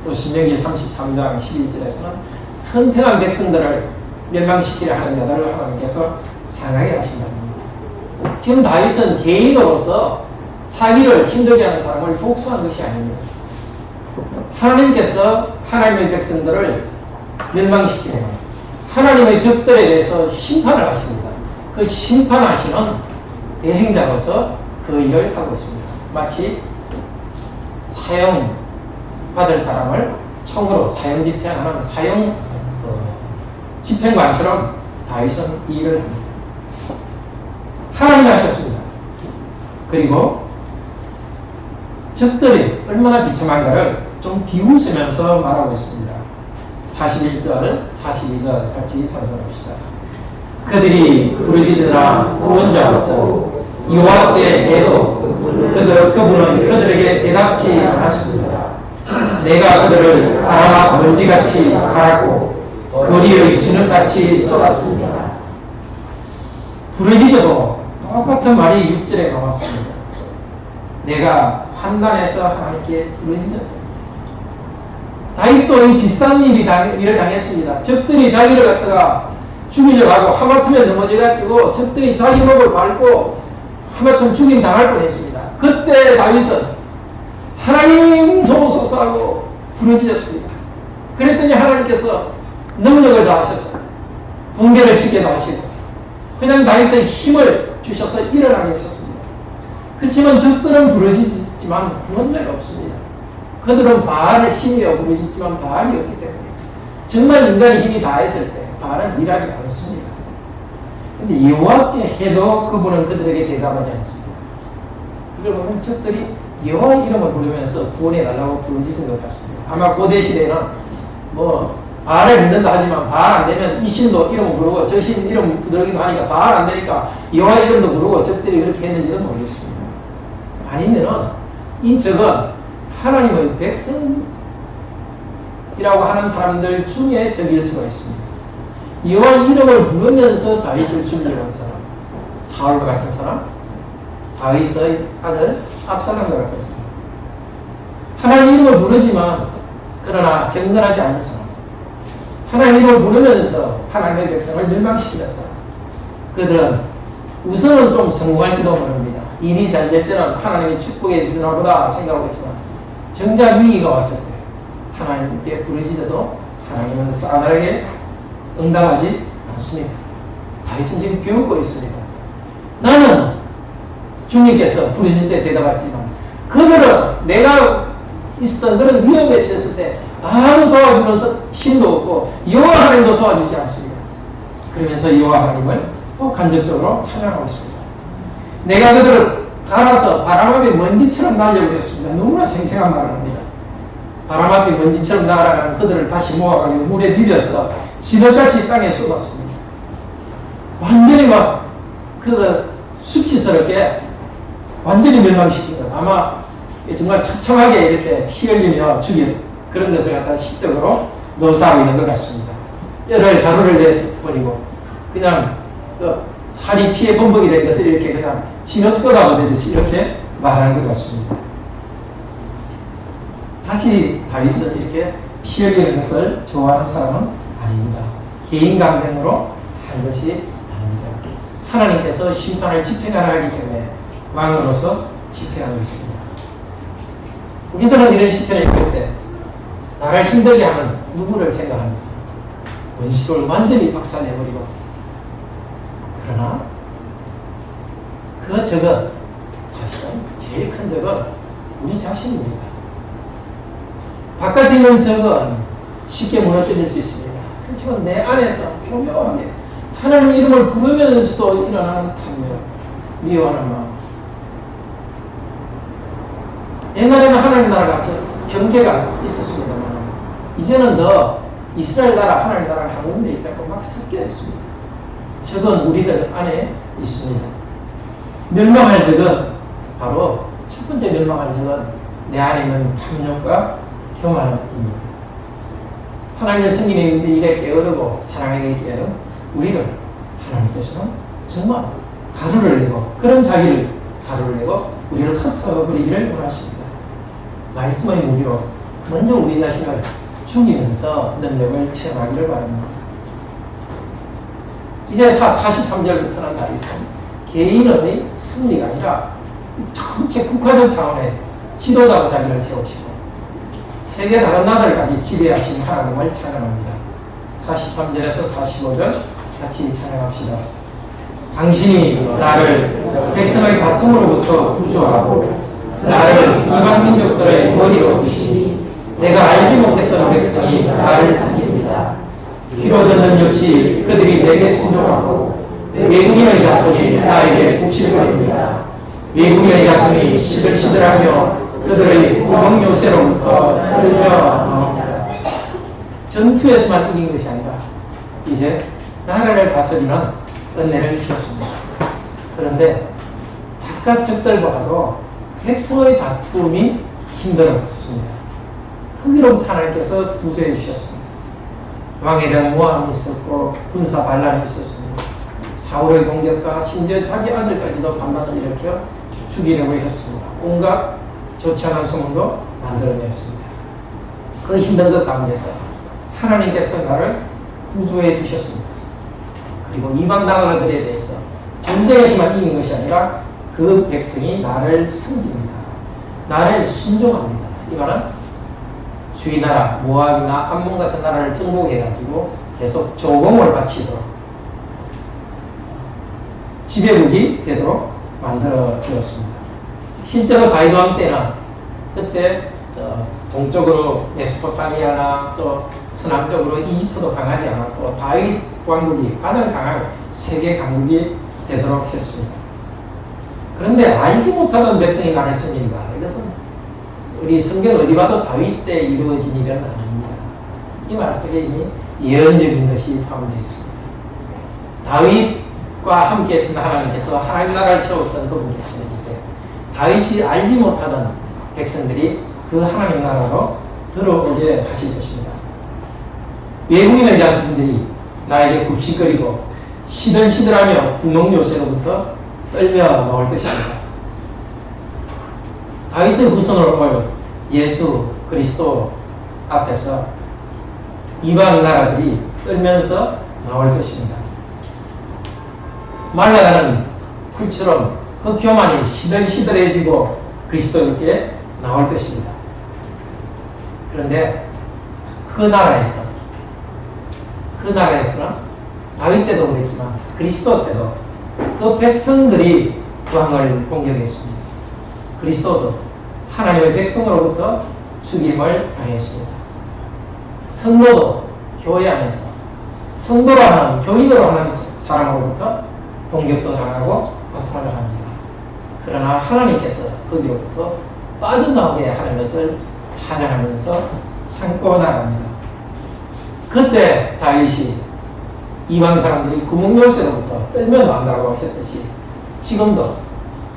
또 신명기 33장 11절에서는 선택한 백성들을 멸망시키려 하는 자들을 하나님께서 상하게 하신다고 합니다. 지금 다윗은 개인으로서 자기를 힘들게 하는 사람을 복수한 것이 아닙니다. 하나님께서 하나님의 백성들을 멸망시키는 하나님의 적들에 대해서 심판을 하십니다. 그 심판하시는 대행자로서 그 일을 하고 있습니다. 마치 사형받을 사람을 총으로 사형 집행하는 사형 집행관처럼 다윗은 이 일을 합니다. 하나님이 하셨습니다. 그리고 적들이 얼마나 비참한가를 좀 비웃으면서 말하고 있습니다. 41절, 42절 같이 찬송합시다. 그들이 부르짖으나 구원자 없고 여호와께 해도 그분은 그들에게 대답지 않았습니다. 내가 그들을 바람아 먼지같이 갈았고 거리의 진흙같이 쏟았습니다. 부르짖어도 똑같은 말이 6절에 나왔습니다. 내가 판단해서 하나님께 부르짖었다. 다윗도 이 비슷한 일을 당했습니다. 적들이 자기를 갖다가 죽이려고 하고 하마터면 넘어져가지고 적들이 자기 목을 밟고 하마터면 죽임 당할 뻔했습니다. 그때 다윗은 하나님 도우소서 하고 부르짖었습니다. 그랬더니 하나님께서 능력을 다하셔서 번개를 치게 하시고 그냥 다윗의 힘을 주셔서 일어나게 하셨습니다. 그렇지만 적들은 부르짖지만 구원자가 없습니다. 그들은 바알을 신이여 부르짖지만 바알이 없기 때문에 정말 인간의 힘이 다했을 때 바알은 일하지 않습니다. 그런데 여호와께 해도 그분은 그들에게 대답하지 않습니다. 이걸 보면 적들이 여호와 이름을 부르면서 구원해달라고 부르짖은 것 같습니다. 아마 고대 시대에는 바알을 믿는다 하지만 바알 안 되면 이 신도 이름을 부르고 저 신 이름 부르기도 하니까 바알 안 되니까 여호와 이름도 부르고 적들이 그렇게 했는지는 모르겠습니다. 아니면은 이 적은 하나님의 백성이라고 하는 사람들 중에 적일 수가 있습니다. 여호와 이름을 부르면서 다윗을 죽이려고 한 사람, 사울과 같은 사람, 다윗의 아들 압살롬과 같은 사람, 하나님 이름을 부르지만 그러나 경건하지 않은 사람, 하나님 이름을 부르면서 하나님의 백성을 멸망시키는 사람, 그들은 우선은 좀 성공할지도 모릅니다. 일이 잘 될 때는 하나님의 축복해 주시나 보다 생각하겠지만 정작 위기가 왔을 때 하나님께 부르짖어도 하나님은 싸늘하게 응답하지 않습니다. 다윗은 지금 비웃고 있습니다. 나는 주님께서 부르실 때 대답했지만 그들은 내가 있었던 그런 위험에 처했을 때 아무 도와주는 신도 없고 여호와 하나님도 도와주지 않습니다. 그러면서 여호와 하나님을 또 간접적으로 찬양하고 있습니다. 내가 그들을 갈아서 바람 앞에 먼지처럼 날려버렸습니다. 너무나 생생한 말을 합니다. 바람 앞에 먼지처럼 날아가는 그들을 다시 모아가지고 물에 비벼서 진흙같이 땅에 쏟았습니다. 완전히 막 수치스럽게 완전히 멸망시킨 것. 아마 정말 처참하게 이렇게 피 흘리며 죽인 그런 것을 갖다 시적으로 묘사하고 있는 것 같습니다. 뼈를 가루를 내서 버리고 그냥 살이 피에 범벅이 된 것을 이렇게 그냥 진흙 쏟아버리듯이 이렇게 말하는 것 같습니다. 다시 다윗은 이렇게 피 흘리는 것을 좋아하는 사람은 아닙니다. 개인 감정으로 한 것이 아닙니다. 하나님께서 심판을 집행하라 하기 때문에 왕으로서 집행하는 것입니다. 우리들은 이런 시편을 읽을 때 나를 힘들게 하는 누구를 생각합니다. 원수를 완전히 박살내버리고 그러나 그 적은 사실은 제일 큰 적은 우리 자신입니다. 바깥에 있는 적은 쉽게 무너뜨릴 수 있습니다. 그렇지만 내 안에서 교묘하게 하나님 이름을 부르면서도 일어나는 탐욕, 미워하는 마음. 옛날에는 하나님 나라가 경계가 있었습니다만 이제는 더 이스라엘 나라, 하나님 나라를 한 군데 있자고 막 섞여 있습니다. 적은 우리들 안에 있습니다. 멸망할 적은 바로 첫 번째 멸망할 적은 내 안에 있는 탐욕과 교만입니다. 하나님의 성경에 일에 게으르고 사랑에 게으른 우리를 하나님께서는 정말 가루를 내고 그런 자기를 가루를 내고 우리를 흩어버리기를 원하십니다. 말씀의 무기로 먼저 우리 자신을 죽이면서 능력을 체험하기를 바랍니다. 이제 43절부터는 다윗은 개인의 승리가 아니라 전체 국가적 차원의 지도자로 자기를 세우시고 세계 다른 나라들까지 지배하신 하나님을 찬양합니다. 43절에서 45절 같이 찬양합시다. 당신이 나를 백성의 다툼으로부터 구조하고 나를 이방 민족들의 머리로 두시니 내가 알지 못했던 백성이 나를 섬깁니다. 귀로 듣는 역시 그들이 내게 순종하고 외국인의 자손이 나에게 굽실거립니다. 외국인의 자손이 시들시들하며 그들의 구멍 요새로부터 떨며 나옵니다. 전투에서만 이긴 것이 아니라 이제 나라를 다스리는 은혜를 주셨습니다. 그런데 바깥 적들보다도 백성의 다툼이 힘들었습니다. 흥미로운 하나님께서 구조해 주셨습니다. 왕에 대한 모함이 있었고 군사 반란이 있었습니다. 사울의 공격과 심지어 자기 아들까지도 반란을 일으켜 죽이려고 했습니다. 온갖 좋지 않은 소문도 만들어냈습니다. 그 힘든 것 가운데서 하나님께서 나를 구조해 주셨습니다. 그리고 이방 나라들에 대해서 전쟁에서만 이긴 것이 아니라 그 백성이 나를 섬깁니다. 나를 순종합니다. 이 말은 주위 나라, 모압이나 암몬 같은 나라를 정복해가지고 계속 조공을 바치도록 지배국이 되도록 만들어 주었습니다. 실제로 다윗 왕 때는 그때 동쪽으로 메소포타미아나 또 서남쪽으로 이집트도 강하지 않았고 다윗 왕국이 가장 강한 세계 강국이 되도록 했습니다. 그런데 알지 못하던 백성이 나를 섬긴다. 이것은 우리 성경 어디 봐도 다윗 때 이루어진 일은 아닙니다. 이 말 속에 이미 예언적인 것이 포함되어 있습니다. 다윗과 함께 했던 하나님께서 하나님 나라를 세웠던 그분께서는 이제 다윗이 알지 못하던 백성들이 그 하나님 나라로 들어오게 하실 것입니다. 외국인의 자손들이 나에게 굽식거리고 시들시들하며 구멍 요새로부터 떨며 나올 것입니다. 다윗의 후손으로 올 예수 그리스도 앞에서 이방 나라들이 떨면서 나올 것입니다. 말라가는 풀처럼 그 교만이 시들시들해지고 그리스도께 나올 것입니다. 그런데 그 나라에서는 다윗 때도 그랬지만 그리스도 때도 그 백성들이 왕을 공격했습니다. 그리스도도 하나님의 백성으로부터 죽임을 당했습니다. 성도도 교회 안에서 성도로 하는 교인으로 하는 사람으로부터 공격도 당하고 고통을 당합니다. 그러나 하나님께서 거기로부터 빠져나오게 하는 것을 찬양하면서 참고 나갑니다. 그때 다윗이 이방 사람들이 구멍열쇠로부터 떨며 난다고 했듯이 지금도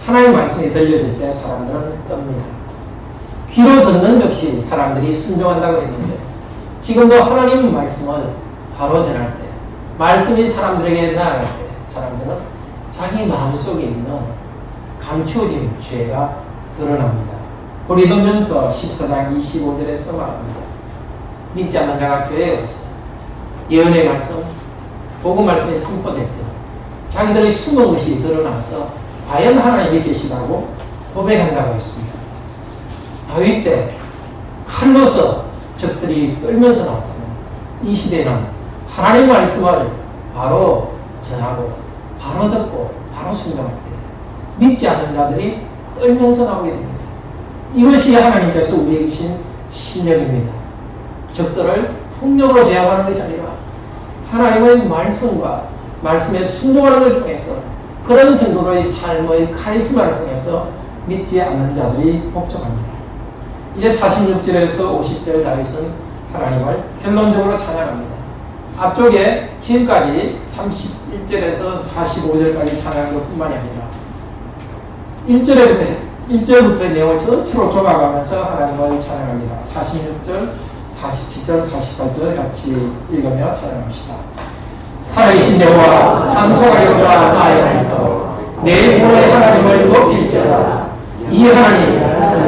하나님의 말씀이 들려질 때 사람들은 떱니다. 귀로 듣는 즉시 사람들이 순종한다고 했는데 지금도 하나님의 말씀을 바로 전할 때 말씀이 사람들에게 나아갈 때 사람들은 자기 마음속에 있는 감추어진 죄가 드러납니다. 고린도전서 14장 25절에서 말합니다. 믿지 않는 자가 교회에 와서 예언의 말씀, 복음 말씀이 선포될 때 자기들의 숨은 것이 드러나서 과연 하나님이 계시다고 고백한다고 했습니다. 다윗 때 칼로서 적들이 떨면서 나왔다면 이 시대는 하나님의 말씀을 바로 전하고 바로 듣고 바로 순종할 때 믿지 않는 자들이 떨면서 나오게 됩니다. 이것이 하나님께서 우리에게 주신 신령입니다. 적들을 폭력으로 제압하는 것이 아니라 하나님의 말씀과 말씀에 순종하는 것을 통해서 그런 성도의 삶의 카리스마를 통해서 믿지 않는 자들이 복종합니다. 이제 46절에서 50절 다윗은 하나님을 결론적으로 찬양합니다. 앞쪽에 지금까지 31절에서 45절까지 찬양한 것뿐만이 아니라 1절부터의 내용을 전체로 조각하면서 하나님을 찬양합니다. 46절, 47절, 48절 같이 읽으며 찬양합시다. 살아계신 여호와 찬송하려다 나의 안에서 내 구원의 하나님을 높일지어다. 이 하나님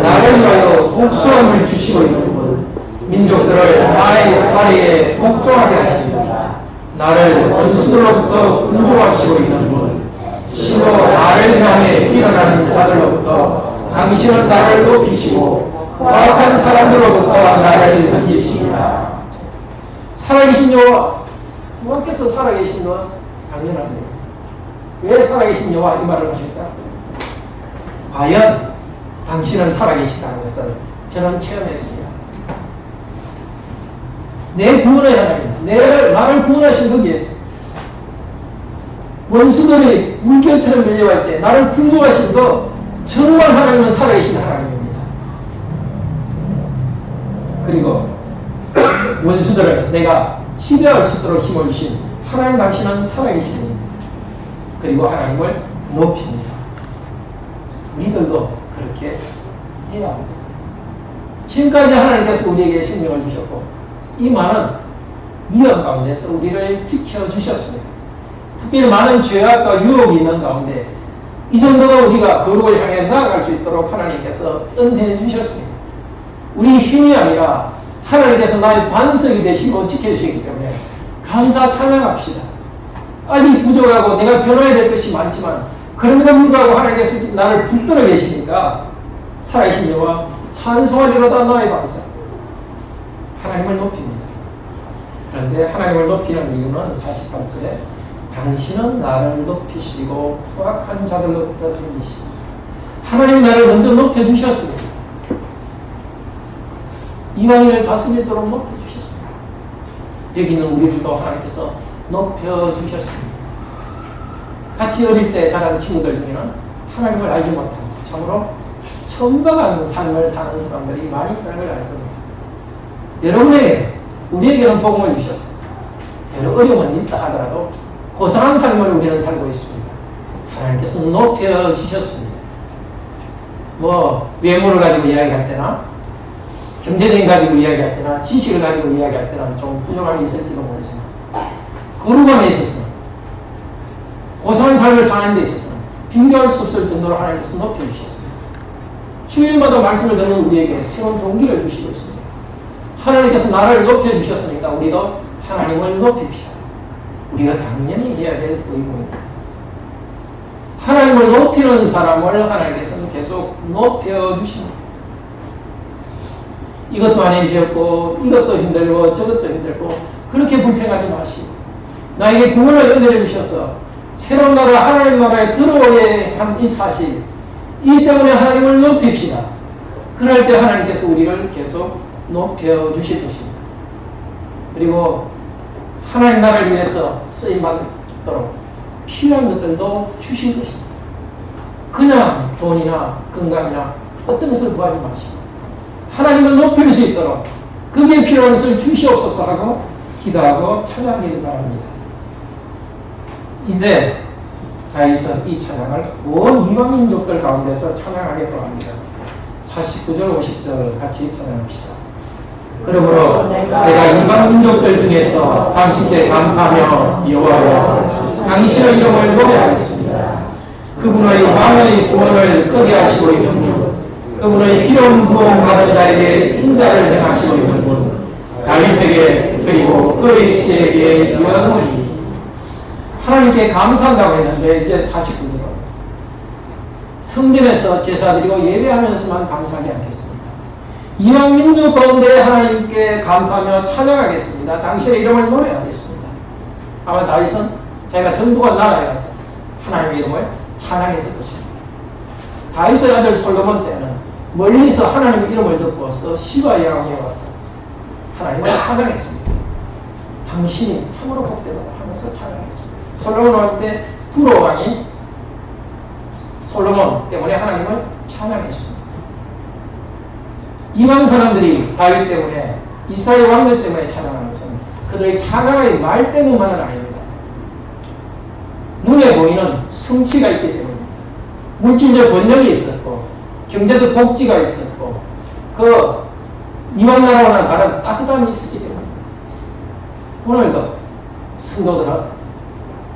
나를 위하여 복수함을 주시고 있는 분, 민족들을 나의 아래에 복종하게 하십니다. 나를 원수들로부터 구조하시고 있는 분, 시로 나를 향해 일어나는 자들로부터 당신은 나를 높이시고 포악한 사람들로부터 나를 던지십니다. 살아계신 여호와, 여호와께서 살아계신 건 당연합니다. 왜 살아계신 여호와 이 말을 하실까? 과연 당신은 살아계시다는 것을 저는 체험했습니다. 내 구원의 하나님, 나를 구원하신 거기에서 원수들이 물결처럼 밀려갈 때 나를 구조하신 거 정말 하나님은 살아계신 하나님입니다. 그리고 원수들을 내가 지배할 수 있도록 힘을 주신 하나님 당신은 살아계신 분입니다. 그리고 하나님을 높입니다. 우리들도 그렇게 해야 합니다. 지금까지 하나님께서 우리에게 생명을 주셨고 이 많은 위험 가운데서 우리를 지켜주셨습니다. 특별히 많은 죄악과 유혹이 있는 가운데 이 정도가 우리가 거룩을 향해 나아갈 수 있도록 하나님께서 은혜해 주셨습니다. 우리 힘이 아니라 하나님께서 나의 반석이 되시고 지켜주시기 때문에 감사 찬양합시다. 아직 부족하고 내가 변화해야 될 것이 많지만 그럼에도 불구하고 하나님께서 나를 붙들어 계시니까 살아계신 여호와 찬송하리로다 나의 반석. 하나님을 높입니다. 그런데 하나님을 높이는 이유는 48절에 당신은 나를 높이시고 포악한 자들로부터 던지시고 하나님 나를 먼저 높여주셨습니다. 이방인을 다스리도록 높여주셨습니다. 여기 있는 우리들도 하나님께서 높여주셨습니다. 같이 어릴 때 자란 친구들 중에는 하나님을 알지 못하고 참으로 천박한 삶을 사는 사람들이 많이 있다는 걸 알 겁니다. 여러분에게 우리에게는 복음을 주셨습니다. 여러 어려움은 있다 하더라도 고상한 삶을 우리는 살고 있습니다. 하나님께서 높여주셨습니다. 외모를 가지고 이야기할 때나 경제적인 가지고 이야기할 때나 지식을 가지고 이야기할 때는 좀 부족함이 있을지도 모르지만 거룩함에 있어서는 고상한 삶을 사는 데 있어서는 비교할 수 없을 정도로 하나님께서 높여주셨습니다. 주일마다 말씀을 듣는 우리에게 새로운 동기를 주시고 있습니다. 하나님께서 나를 높여주셨으니까 우리도 하나님을 높입시다. 우리가 당연히 해야 될 의무입니다. 하나님을 높이는 사람을 하나님께서는 계속 높여주십니다. 이것도 안 해주셨고 이것도 힘들고 저것도 힘들고 그렇게 불평하지 마시고 나에게 구원을 은혜를 주셔서 새로운 나라 하나님 나라에 들어오게 한 이 사실 이 때문에 하나님을 높입시다. 그럴 때 하나님께서 우리를 계속 높여주실 것입니다. 그리고 하나님 나라를 위해서 쓰임받도록 필요한 것들도 주실 것입니다. 그냥 돈이나 건강이나 어떤 것을 구하지 마시고 하나님을 높일 수 있도록 그게 필요한 것을 주시옵소서 하고 기도하고 찬양하기를 바랍니다. 이제 다윗은 이 찬양을 온 이방 민족들 가운데서 찬양하겠다고 합니다. 49절 50절 같이 찬양합시다. 그러므로 내가 이방 민족들 중에서 당신께 감사하며 여호와여 당신의 이름을 노래하겠습니다. 그분의 왕의 구원을 크게 하시고 있는 분, 그분의 희롱 부흥 받은 자에게 인자를 행하시고 있는 분, 다윗에게 그리고 그의 씨에게 영원히. 하나님께 감사한다고 했는데 이제 49절로 성전에서 제사드리고 예배하면서만 감사하지 않겠습니다. 이방 민족 가운데 하나님께 감사하며 찬양하겠습니다. 당신의 이름을 노래하겠습니다. 아마 다윗은 자기가 정복한 나라에 가서 하나님의 이름을 찬양했을 것입니다. 다윗의 아들 솔로몬 때는 멀리서 하나님의 이름을 듣고서 시바 왕에 와서 하나님을 찬양했습니다. 당신이 참으로 복되다 하면서 찬양했습니다. 솔로몬 왕 때 두로 왕이 솔로몬 때문에 하나님을 찬양했습니다. 이방 사람들이 다윗 때문에 이스라엘 왕들 때문에 찬양하는 것은 그들의 찬양의 말 때문만은 아닙니다. 눈에 보이는 성취가 있기 때문입니다. 물질적 번영이 있었고 경제적 복지가 있었고 그 이방 나라와는 다른 따뜻함이 있었기 때문입니다. 오늘도 성도들은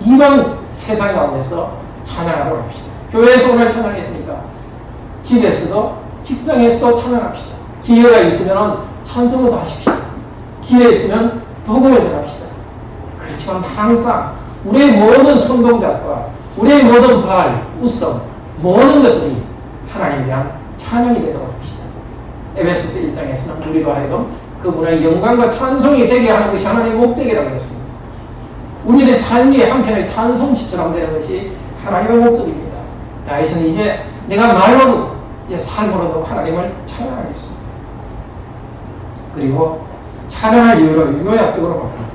이방 세상 가운데서 찬양하도록 합시다. 교회에서 오늘 찬양했습니까? 집에서도 직장에서도 찬양합시다. 기회가 있으면 찬송도 하십시다. 기회 있으면 복음을 전합시다. 그렇지만 항상 우리의 모든 손동작과 우리의 모든 발, 웃음, 모든 것들이 하나님 위한 찬양이 되도록 합시다. 에베소서 1장에서는 우리로 하여금 그분의 영광과 찬송이 되게 하는 것이 하나님의 목적이라고 했습니다. 우리의 삶이 한편의 찬송시처럼 되는 것이 하나님의 목적입니다. 다윗은 이제 내가 말로도 이제 삶으로도 하나님을 찬양하겠습니다. 그리고 찬양할 이유를 요약적으로 말합니다.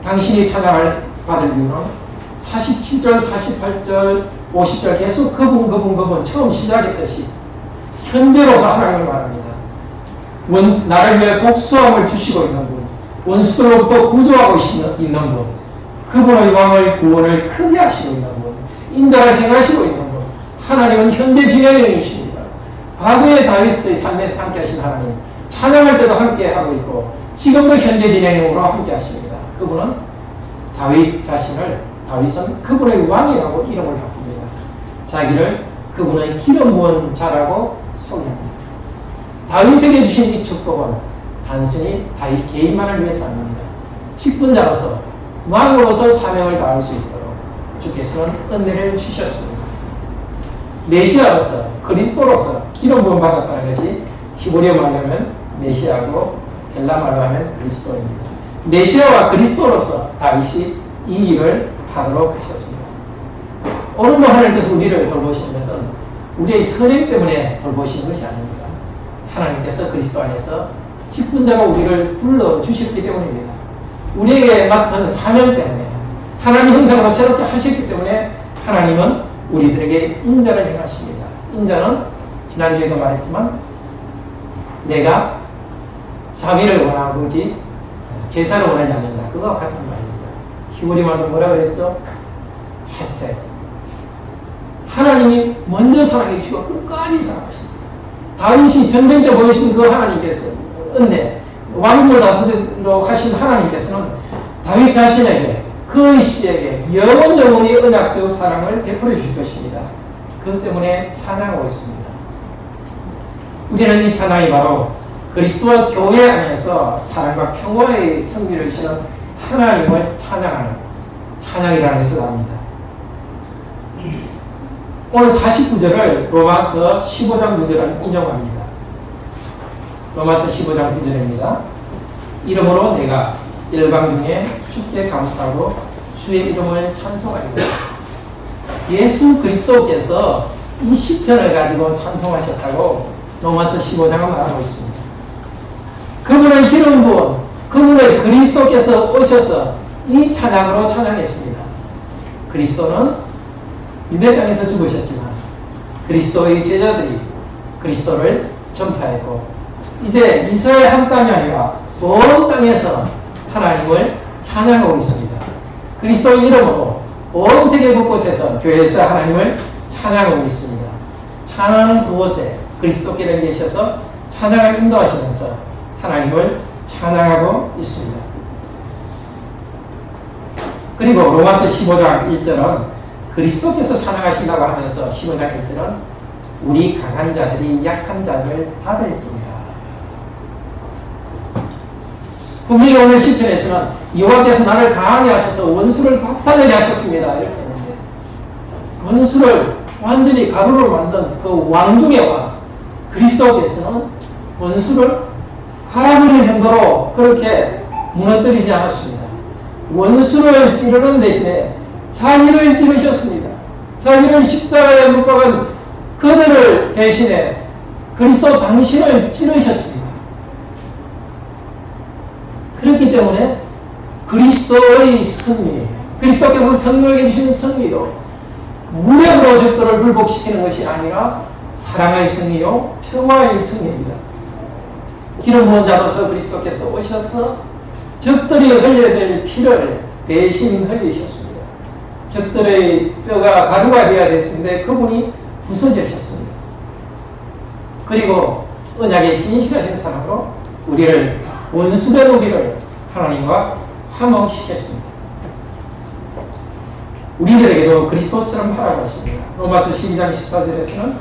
당신이 찬양을 받을 이유는 47절, 48절, 50절 계속 그분 처음 시작했듯이 현재로서 하나님을 말합니다. 나를 위해 복수함을 주시고 있는 분, 원수들로부터 구조하고 있는 분, 그분의 왕을 구원을 크게 하시고 있는 분, 인자를 행하시고 있는 분, 하나님은 현재 진행형이십니다. 과거의 다윗의 삶에서 함께 하신 하나님, 찬양할 때도 함께 하고 있고 지금도 현재 진행형으로 함께 하십니다. 그분은 다윗은 그분의 왕이라고 이름을 바꿉니다. 자기를 그분의 기름 부은 자라고 소개합니다. 다윗에게 주신 이 축복은 단순히 다윗 개인만을 위해서 아닙니다. 직분자로서 왕으로서 사명을 다할 수 있도록 주께서는 은혜를 주셨습니다. 메시아로서 그리스도로서 기름 부음 받았다는 것이 히브리어 말로 하면 메시아고 헬라 말로 하면 그리스도입니다. 메시아와 그리스도로서 다윗이 이 일을 하도록 하셨습니다. 오늘도 하나님께서 우리를 돌보시는 것은 우리의 선행 때문에 돌보시는 것이 아닙니다. 하나님께서 그리스도 안에서 직분자가 우리를 불러주셨기 때문입니다. 우리에게 맡은 사명 때문에 하나님 형상으로 새롭게 하셨기 때문에 하나님은 우리들에게 인자를 행하십니다. 인자는 지난주에도 말했지만 내가 자비를 원하고지 제사를 원하지 않는다. 그거와 같은 말입니다. 히브리 말로 뭐라 그랬죠? 헤셋. 하나님이 먼저 사랑해 주시고 끝까지 사랑하십니다. 다윗이 전쟁 때 보여주신 그 하나님께서 은혜, 왕국을 다스리도록 하신 하나님께서는 다윗 자신에게 그 씨에게 영원히 언약적 사랑을 베풀어 주실 것입니다. 그것 때문에 찬양하고 있습니다. 우리는 이 찬양이 바로 그리스도와 교회 안에서 사랑과 평화의 성비를 주시는 하나님을 찬양하는 찬양이라는 것을 압니다. 오늘 49절을 로마서 15장 9절을 인용합니다. 로마서 15장 9절입니다. 이러므로 내가 열방 중에 주께 감사하고 주의 이름을 찬송하리라. 예수 그리스도께서 이 시편을 가지고 찬송하셨다고 로마서 15장은 말하고 있습니다. 그분의 기름 부은 그분의 그리스도께서 오셔서 이 찬양으로 찬양했습니다. 그리스도는 유대 땅에서 죽으셨지만 그리스도의 제자들이 그리스도를 전파했고, 이제 이스라엘 한 땅이 아니라 온 땅에서 하나님을 찬양하고 있습니다. 그리스도의 이름으로 온 세계 곳곳에서 교회에서 하나님을 찬양하고 있습니다. 찬양하는 그곳에 그리스도께서 계셔서 찬양을 인도하시면서 하나님을 찬양하고 있습니다. 그리고 로마서 15장 1절은 그리스도께서 찬양하신다고 하면서 15장 1절은 우리 강한 자들이 약한 자를 받을지니라. 분명히 오늘 시편에서는 여호와께서 나를 강하게 하셔서 원수를 박살내게 하셨습니다. 이렇게 했는데, 원수를 완전히 가루로 만든 그 왕중의 왕 그리스도께서는 원수를 갈아버릴 정도로 그렇게 무너뜨리지 않았습니다. 원수를 찌르는 대신에 자기를 찌르셨습니다. 자기를 십자가에 못 박은 그들을 대신에 그리스도 당신을 찌르셨습니다. 그렇기 때문에 그리스도의 승리, 그리스도께서 성령에게 주신 승리도 무력으로 적들을 굴복시키는 것이 아니라 사랑의 승리요 평화의 승리입니다. 기름 부은 자로서 그리스도께서 오셔서 적들이 흘려야 될 피를 대신 흘리셨습니다. 적들의 뼈가 가루가 되어야 됐는데 그분이 부서지셨습니다. 그리고 언약의 신실하신 사랑으로 우리를 원수된 우리를 하나님과 화목시켰습니다. 우리들에게도 그리스도처럼 하라고 하십니다. 로마서 12장 14절에서는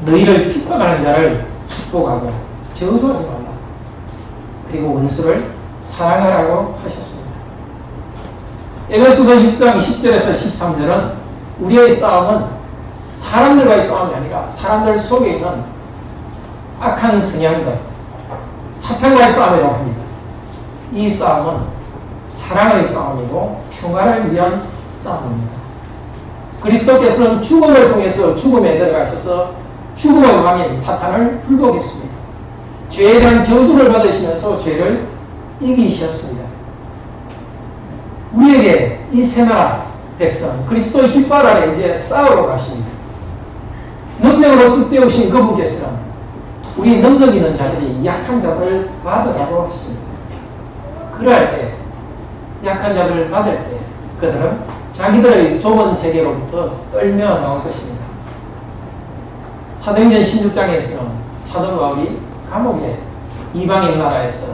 너희를 핍박하는 자를 축복하고 저주하지 말라. 그리고 원수를 사랑하라고 하셨습니다. 에베소서 6장 10절에서 13절은 우리의 싸움은 사람들과의 싸움이 아니라 사람들 속에 있는 악한 성향들, 사탄과의 싸움이라고 합니다. 이 싸움은 사랑의 싸움이고 평화를 위한 싸움입니다. 그리스도께서는 죽음을 통해서 죽음에 들어가셔서 죽음의 왕인 사탄을 굴복했습니다. 죄에 대한 저주를 받으시면서 죄를 이기셨습니다. 우리에게 이 세 나라 백성 그리스도의 깃발 아래 이제 싸우러 가십니다. 능력으로 끝대우신 그분께서는 우리 능력 있는 자들이 약한 자들을 받으라고 하십니다. 그럴 때, 약한 자들을 받을 때 그들은 자기들의 좁은 세계로부터 떨며 나올 것입니다. 사도행전 16장에서는 사도 바울이 감옥에 이방인 나라에서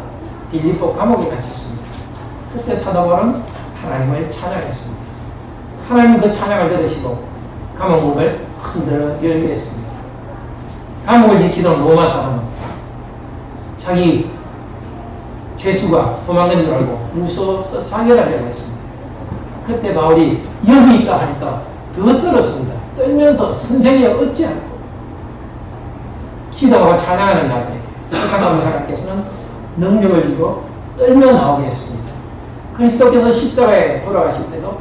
빌립보 감옥에 갇혔습니다. 그때 사도 바울은 하나님을 찬양했습니다. 하나님 그 찬양을 들으시고 감옥문을 흔들어 열게 했습니다. 감옥을 지키던 로마 사람은 자기 죄수가 도망간 줄 알고 무서워서 자결하려고 했습니다. 그때 바울이 여기 있다 하니까 더 떨었습니다. 떨면서 선생이 어찌하고 기도하고 찬양하는 자들에게 세상 없는 하나님께서는 능력을 주고 떨며 나오게 했습니다. 그리스도께서 십자가에 돌아가실 때도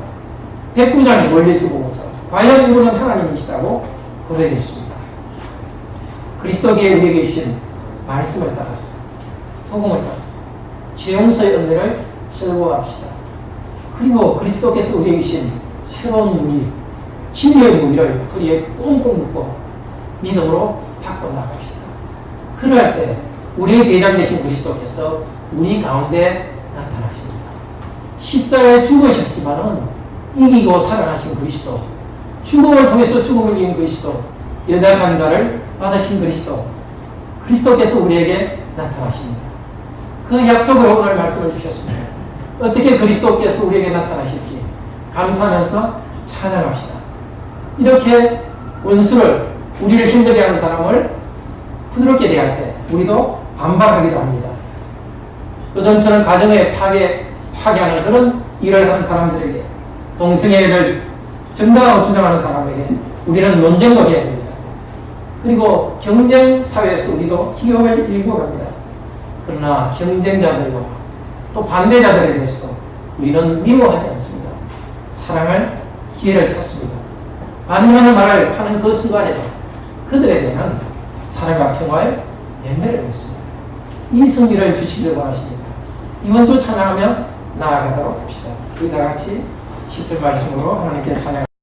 백부장이 멀리서 보고서 과연 이분은 하나님이시다고 고백했습니다. 그리스도께 우리에게 주신 말씀을 따라서 복음을 따라서 죄 용서의 은혜를 즐거워합시다. 그리고 그리스도께서 우리에게 주신 새로운 무기, 진리의 무기를 허리에 꽁꽁 묶고 믿음으로 받고 나갑시다. 그럴 때 우리의 대장 되신 그리스도께서 우리 가운데 나타나십니다. 십자가에 죽으셨지만은 이기고 살아나신 그리스도, 죽음을 통해서 죽음을 이긴 그리스도, 연약한 자를 받으신 그리스도, 그리스도께서 우리에게 나타나십니다. 그 약속으로 오늘 말씀을 주셨습니다. 어떻게 그리스도께서 우리에게 나타나실지 감사하면서 찬양합시다. 이렇게 원수를, 우리를 힘들게 하는 사람을 부드럽게 대할 때 우리도 반박하기도 합니다. 요즘처럼 가정에 파괴하는 그런 일을 하는 사람들에게, 동성애를 정당하고 주장하는 사람에게 우리는 논쟁도 해야 됩니다. 그리고 경쟁 사회에서 우리도 기업을 일구 갑니다. 그러나 경쟁자들과 또 반대자들에 대해서도 우리는 미워하지 않습니다. 사랑할 기회를 찾습니다. 반대하는 말을 하는 그 순간에도 그들에 대한 사랑과 평화의 맹세를 했습니다. 이 승리를 주시기를 원하시니까 이번 주 찬양하며 나아가도록 합시다. 우리 다 같이 10절 말씀으로 하나님께 찬양